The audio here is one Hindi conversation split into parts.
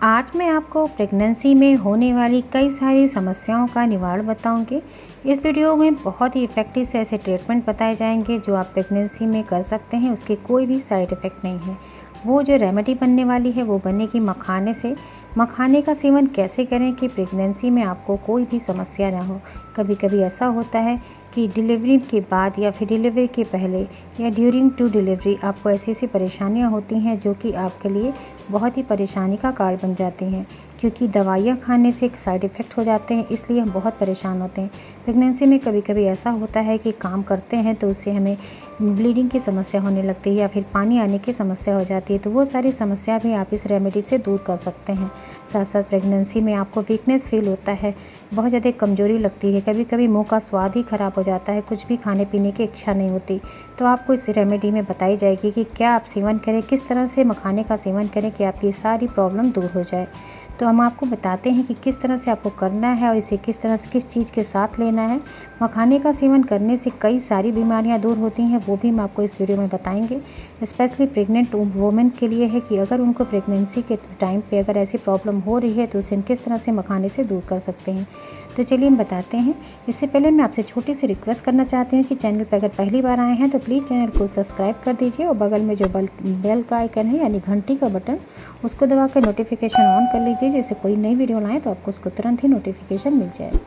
आज मैं आपको प्रेगनेंसी में होने वाली कई सारी समस्याओं का निवारण बताऊंगी। इस वीडियो में बहुत ही इफ़ेक्टिव से ऐसे ट्रीटमेंट बताए जाएंगे जो आप प्रेगनेंसी में कर सकते हैं। उसके कोई भी साइड इफ़ेक्ट नहीं है। वो जो रेमेडी बनने वाली है वो बनेगी मखाने से। मखाने का सेवन कैसे करें कि प्रेगनेंसी में आपको कोई भी समस्या ना हो। कभी कभी ऐसा होता है कि डिलीवरी के बाद या फिर डिलीवरी के पहले या ड्यूरिंग टू डिलीवरी आपको ऐसी ऐसी परेशानियां होती हैं जो कि आपके लिए बहुत ही परेशानी का कारण बन जाती हैं, क्योंकि दवाइयाँ खाने से साइड इफ़ेक्ट हो जाते हैं, इसलिए हम बहुत परेशान होते हैं। प्रेगनेंसी में कभी कभी ऐसा होता है कि काम करते हैं तो उससे हमें ब्लीडिंग की समस्या होने लगती है या फिर पानी आने की समस्या हो जाती है, तो वो सारी समस्या भी आप इस रेमेडी से दूर कर सकते हैं। साथ साथ प्रेगनेंसी में आपको वीकनेस फील होता है, बहुत ज़्यादा कमज़ोरी लगती है, कभी कभी मुंह का स्वाद ही ख़राब हो जाता है, कुछ भी खाने पीने की इच्छा नहीं होती, तो आपको इस रेमेडी में बताई जाएगी कि क्या आप सेवन करें, किस तरह से मखाने का सेवन करें कि आपकी सारी प्रॉब्लम दूर हो जाए। तो हम आपको बताते हैं कि किस तरह से आपको करना है और इसे किस तरह से किस चीज़ के साथ लेना है। मखाने का सेवन करने से कई सारी बीमारियां दूर होती हैं, वो भी हम आपको इस वीडियो में बताएंगे। स्पेशली प्रेग्नेंट वुमेन के लिए है कि अगर उनको प्रेगनेंसी के टाइम पे अगर ऐसी प्रॉब्लम हो रही है तो उसे किस तरह से मखाने से दूर कर सकते हैं। तो चलिए हम बताते हैं। इससे पहले मैं आपसे छोटी सी रिक्वेस्ट करना चाहती हूँ कि चैनल पर अगर पहली बार आए हैं तो प्लीज़ चैनल को सब्सक्राइब कर दीजिए और बगल में जो बेल का आइकन है यानी घंटी का बटन, उसको दबा कर नोटिफिकेशन ऑन कर लीजिए, जैसे कोई नई वीडियो लाएँ तो आपको उसको तुरंत ही नोटिफिकेशन मिल जाए।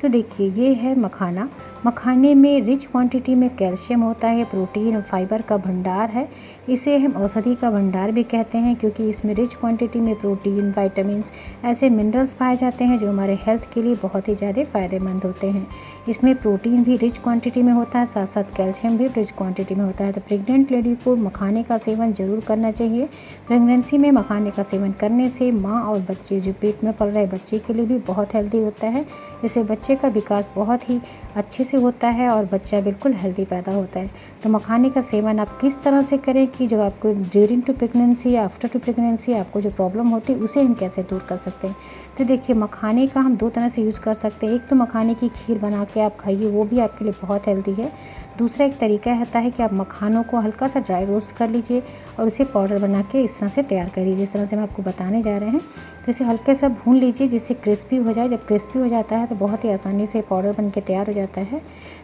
तो देखिए, ये है मखाना। मखाने में रिच क्वांटिटी में कैल्शियम होता है, प्रोटीन और फाइबर का भंडार है। इसे हम औषधि का भंडार भी कहते हैं, क्योंकि इसमें रिच क्वांटिटी में प्रोटीन, विटामिन्स, ऐसे मिनरल्स पाए जाते हैं जो हमारे हेल्थ के लिए बहुत ही ज़्यादा फ़ायदेमंद होते हैं। इसमें प्रोटीन भी रिच क्वांटिटी में होता है, साथ साथ कैल्शियम भी रिच क्वांटिटी में होता है। तो प्रेग्नेंट लेडी को मखाने का सेवन ज़रूर करना चाहिए। प्रेगनेंसी में मखाने का सेवन करने से माँ और बच्चे, जो पेट में पल रहे बच्चे के लिए भी बहुत हेल्दी होता है। इससे बच्चे का विकास बहुत ही अच्छे से होता है और बच्चा बिल्कुल हेल्दी पैदा होता है। तो मखाने का सेवन आप किस तरह से करें कि जो आपको ड्यूरिंग टू प्रेगनेंसी या आफ्टर टू प्रेगनेंसी आपको जो प्रॉब्लम होती है उसे हम कैसे दूर कर सकते हैं। तो देखिए, मखाने का हम दो तरह से यूज़ कर सकते हैं। एक तो मखाने की खीर बना के आप खाइए, वो भी आपके लिए बहुत हेल्दी है। दूसरा एक तरीका होता है कि आप मखानों को हल्का सा ड्राई रोस्ट कर लीजिए और उसे पाउडर बना के इस तरह से तैयार करिए, जिस तरह से हम आपको बताने जा रहे हैं। तो इसे हल्के से भून लीजिए जिससे क्रिस्पी हो जाए। जब क्रिस्पी हो जाता है तो बहुत ही आसानी से पाउडर बन के तैयार हो जाता है।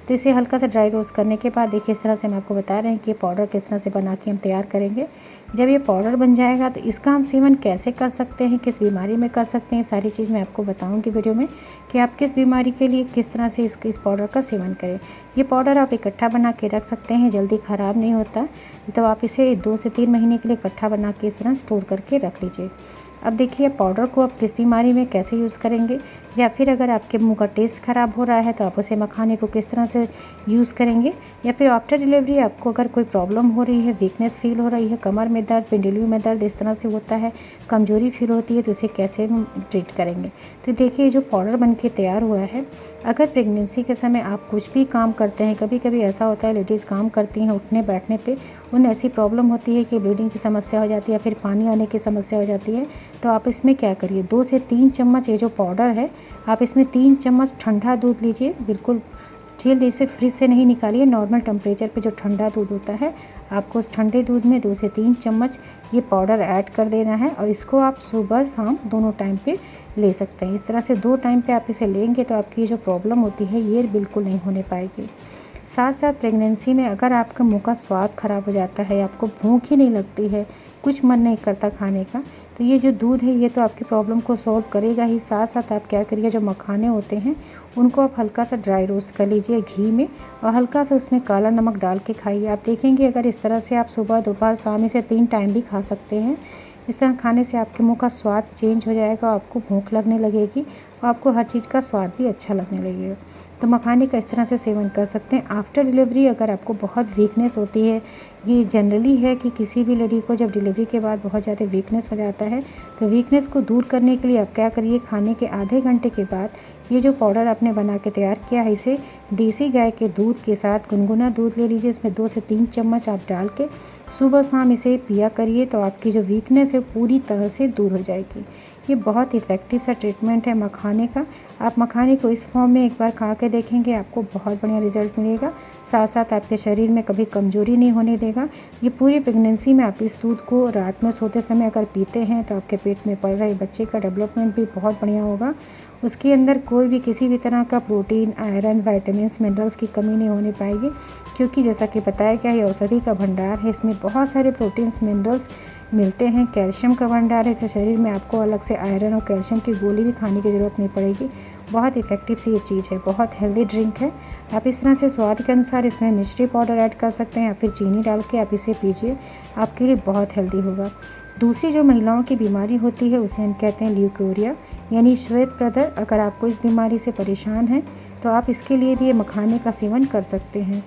तो इसे हल्का सा ड्राई रोस्ट करने के बाद देखिए, इस तरह से हम आपको बता रहे हैं कि पाउडर किस तरह से बना के हम तैयार करेंगे। जब ये पाउडर बन जाएगा तो इसका हम सेवन कैसे कर सकते हैं, किस बीमारी में कर सकते हैं, सारी चीज़ मैं आपको बताऊंगी वीडियो में कि आप किस बीमारी के लिए किस तरह से इस पाउडर का सेवन करें। ये पाउडर आप इकट्ठा बना के रख सकते हैं, जल्दी ख़राब नहीं होता। तो आप इसे 2 से 3 महीने के लिए इकट्ठा बना के इस तरह स्टोर करके रख लीजिए। अब देखिए, पाउडर को आप किस बीमारी में कैसे यूज़ करेंगे, या फिर अगर आपके मुंह का टेस्ट ख़राब हो रहा है तो आप उसे मखाने को किस तरह से यूज़ करेंगे, या फिर आफ्टर डिलीवरी आपको अगर कोई प्रॉब्लम हो रही है, वीकनेस फील हो रही है, कमर में दर्द, पेंडुलियों में दर्द इस तरह से होता है, कमजोरी फील होती है, तो इसे कैसे ट्रीट करेंगे। तो देखिए, जो पाउडर बन के तैयार हुआ है, अगर प्रेगनेंसी के समय आप कुछ भी काम करते हैं, कभी कभी ऐसा होता है लेडीज़ काम करती हैं, उठने बैठने पे उन्हें ऐसी प्रॉब्लम होती है कि ब्लीडिंग की समस्या हो जाती है या फिर पानी आने की समस्या हो जाती है, तो आप इसमें क्या करिए, 2 से 3 चम्मच ये जो पाउडर है, आप इसमें 3 चम्मच ठंडा दूध लीजिए। बिल्कुल चिल्ड, इसे फ्रिज से नहीं निकालिए, नॉर्मल टेम्परेचर पे जो ठंडा दूध होता है, आपको उस ठंडे दूध में 2 से 3 चम्मच ये पाउडर ऐड कर देना है और इसको आप सुबह शाम दोनों टाइम पे ले सकते हैं। इस तरह से 2 टाइम पे आप इसे लेंगे तो आपकी जो प्रॉब्लम होती है ये बिल्कुल नहीं होने पाएगी। साथ साथ प्रेगनेंसी में अगर आपका मुंह का स्वाद ख़राब हो जाता है, आपको भूख ही नहीं लगती है, कुछ मन नहीं करता खाने का, तो ये जो दूध है ये तो आपकी प्रॉब्लम को सॉल्व करेगा ही। साथ साथ आप क्या करिए, जो मखाने होते हैं उनको आप हल्का सा ड्राई रोस्ट कर लीजिए घी में और हल्का सा उसमें काला नमक डाल के खाइए। आप देखेंगे अगर इस तरह से आप सुबह, दोपहर, शाम इसे 3 टाइम भी खा सकते हैं। इस तरह खाने से आपके मुंह का स्वाद चेंज हो जाएगा, आपको भूख लगने लगेगी और आपको हर चीज़ का स्वाद भी अच्छा लगने लगेगा। तो मखाने का इस तरह से सेवन कर सकते हैं। आफ्टर डिलीवरी अगर आपको बहुत वीकनेस होती है, ये जनरली है कि किसी भी लेडी को जब डिलीवरी के बाद बहुत ज़्यादा वीकनेस हो जाता है, तो वीकनेस को दूर करने के लिए आप क्या करिए, खाने के आधे घंटे के बाद ये जो पाउडर आपने बना के तैयार किया है, इसे देसी गाय के दूध के साथ गुनगुना दूध ले लीजिए, इसमें 2 से 3 चम्मच आप डाल के सुबह शाम इसे पिया करिए, तो आपकी जो वीकनेस है पूरी तरह से दूर हो जाएगी। ये बहुत इफ़ेक्टिव सा ट्रीटमेंट है मखाने का। आप मखाने को इस फॉर्म में एक बार खा के देखेंगे, आपको बहुत बढ़िया रिजल्ट मिलेगा। साथ साथ आपके शरीर में कभी कमज़ोरी नहीं होने देगा। ये पूरी प्रेगनेंसी में आप इस दूध को रात में सोते समय अगर पीते हैं तो आपके पेट में पल रहे बच्चे का डेवलपमेंट भी बहुत बढ़िया होगा। उसके अंदर कोई भी किसी भी तरह का प्रोटीन, आयरन, विटामिन्स, मिनरल्स की कमी नहीं होने पाएगी, क्योंकि जैसा कि बताया गया ये औषधि का भंडार है। इसमें बहुत सारे प्रोटीन्स, मिनरल्स मिलते हैं। कैल्शियम का भंडार है। इससे शरीर में आपको अलग से आयरन और कैल्शियम की गोली भी खाने की ज़रूरत नहीं पड़ेगी। बहुत इफ़ेक्टिव सी ये चीज़ है, बहुत हेल्दी ड्रिंक है। आप इस तरह से स्वाद के अनुसार इसमें मिश्री पाउडर ऐड कर सकते हैं या फिर चीनी डाल के आप इसे पीजिए, आपके लिए बहुत हेल्दी होगा। दूसरी जो महिलाओं की बीमारी होती है उसे हम कहते हैं ल्यूकोरिया, यानी श्वेत प्रदर। अगर आपको इस बीमारी से परेशान हैं तो आप इसके लिए भी ये मखाने का सेवन कर सकते हैं।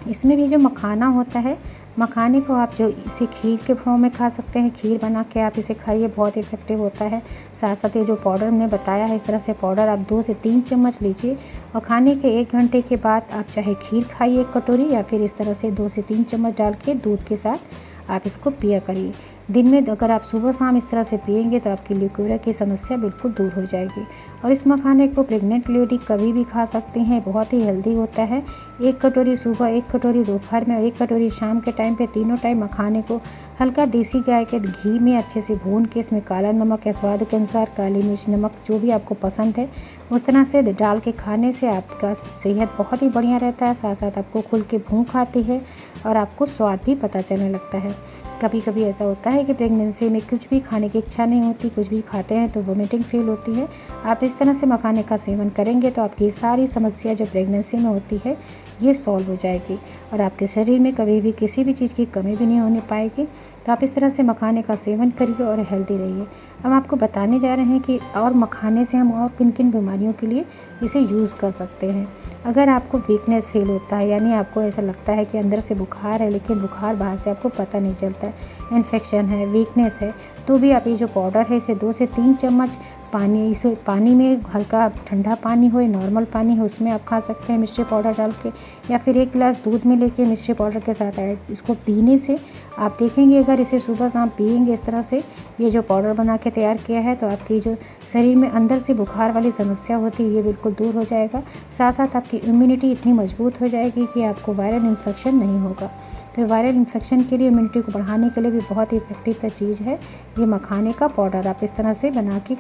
इसमें भी जो मखाना होता है, मखाने को आप जो इसे खीर के फॉर्म में खा सकते हैं। खीर बना के आप इसे खाइए, बहुत इफ़ेक्टिव होता है। साथ साथ ये जो पाउडर हमने बताया है, इस तरह से पाउडर आप 2 से 3 चम्मच लीजिए और खाने के 1 घंटे के बाद आप चाहे खीर खाइए 1 कटोरी, या फिर इस तरह से 2 से 3 चम्मच डाल के दूध के साथ आप इसको पिया करिए। दिन में अगर आप सुबह शाम इस तरह से पिएंगे तो आपकी ल्यूकोरिया की समस्या बिल्कुल दूर हो जाएगी। और इस मखाने को प्रेग्नेंट लेडी कभी भी खा सकती हैं, बहुत ही हेल्दी होता है। 1 कटोरी सुबह, 1 कटोरी दोपहर में और 1 कटोरी शाम के टाइम पे, तीनों टाइम मखाने को हल्का देसी गाय के घी में अच्छे से भून के इसमें काला नमक या स्वाद के अनुसार काली मिर्च, नमक जो भी आपको पसंद है उस तरह से डाल के खाने से आपका सेहत बहुत ही बढ़िया रहता है। साथ साथ आपको खुल के भूख आती है और आपको स्वाद भी पता चलने लगता है। कभी कभी ऐसा होता है कि प्रेगनेंसी में कुछ भी खाने की इच्छा नहीं होती, कुछ भी खाते हैं तो वोमिटिंग फील होती है। आप इस तरह से मखाने का सेवन करेंगे तो आपकी सारी समस्या जो प्रेगनेंसी में होती है ये सॉल्व हो जाएगी और आपके शरीर में कभी भी किसी भी चीज़ की कमी भी नहीं होने पाएगी। तो आप इस तरह से मखाने का सेवन करिए और हेल्दी रहिए। हम आपको बताने जा रहे हैं कि और मखाने से हम और किन किन बीमारियों के लिए इसे यूज़ कर सकते हैं। अगर आपको वीकनेस फील होता है, यानी आपको ऐसा लगता है कि अंदर से बुखार है लेकिन बुखार बाहर से आपको पता नहीं चलता है, इन्फेक्शन है, वीकनेस है, तो भी आप ये जो पाउडर है इसे 2 से 3 चम्मच इसे पानी में, हल्का ठंडा पानी हो या नॉर्मल पानी हो उसमें आप खा सकते हैं मिश्री पाउडर डाल के, या फिर 1 गिलास दूध में लेके मिश्री पाउडर के साथ ऐड इसको पीने से आप देखेंगे अगर इसे सुबह शाम पिएंगे इस तरह से, ये जो पाउडर बना के तैयार किया है, तो आपकी जो शरीर में अंदर से बुखार वाली समस्या होती है ये बिल्कुल दूर हो जाएगा। साथ साथ आपकी इम्यूनिटी इतनी मजबूत हो जाएगी कि आपको वायरल इन्फेक्शन नहीं होगा। तो वायरल इन्फेक्शन के लिए, इम्यूनिटी को बढ़ाने के लिए भी बहुत ही इफेक्टिव सा चीज़ है ये मखाने का पाउडर। आप इस तरह से बना के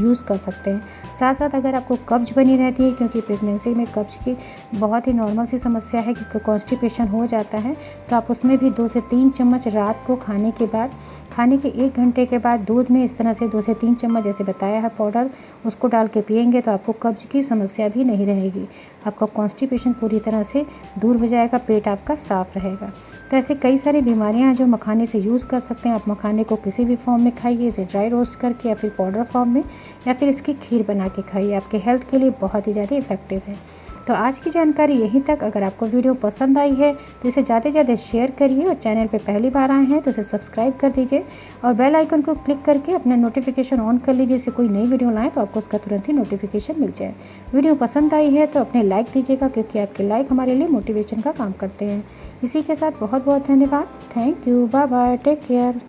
यूज़ कर सकते हैं। साथ साथ अगर आपको कब्ज बनी रहती है, क्योंकि प्रेगनेंसी में कब्ज की बहुत ही नॉर्मल सी समस्या है कि कॉन्स्टिपेशन हो जाता है, तो आप उसमें भी 2 से 3 चम्मच रात को खाने के 1 घंटे के बाद दूध में इस तरह से 2 से 3 चम्मच जैसे बताया है पाउडर, उसको डाल के पिएंगे तो आपको कब्ज की समस्या भी नहीं रहेगी। आपका कॉन्स्टिपेशन पूरी तरह से दूर हो जाएगा, पेट आपका साफ रहेगा। तो ऐसे कई सारी बीमारियां हैं जो मखाने से यूज़ कर सकते हैं। आप मखाने को किसी भी फॉर्म में खाइए, इसे ड्राई रोस्ट करके या फिर पाउडर फॉर्म में, या फिर इसकी खीर बना के खाइए, आपके हेल्थ के लिए बहुत ही ज़्यादा इफेक्टिव है। तो आज की जानकारी यहीं तक। अगर आपको वीडियो पसंद आई है तो इसे ज़्यादा से ज़्यादा शेयर करिए और चैनल पे पहली बार आए हैं तो इसे सब्सक्राइब कर दीजिए और बेल आइकन को क्लिक करके अपना नोटिफिकेशन ऑन कर लीजिए, जिससे कोई नई वीडियो लाएँ तो आपको उसका तुरंत ही नोटिफिकेशन मिल जाए। वीडियो पसंद आई है तो अपने लाइक दीजिएगा, क्योंकि आपके लाइक हमारे लिए मोटिवेशन का काम करते हैं। इसी के साथ बहुत बहुत धन्यवाद। Thank you, bye bye, take care.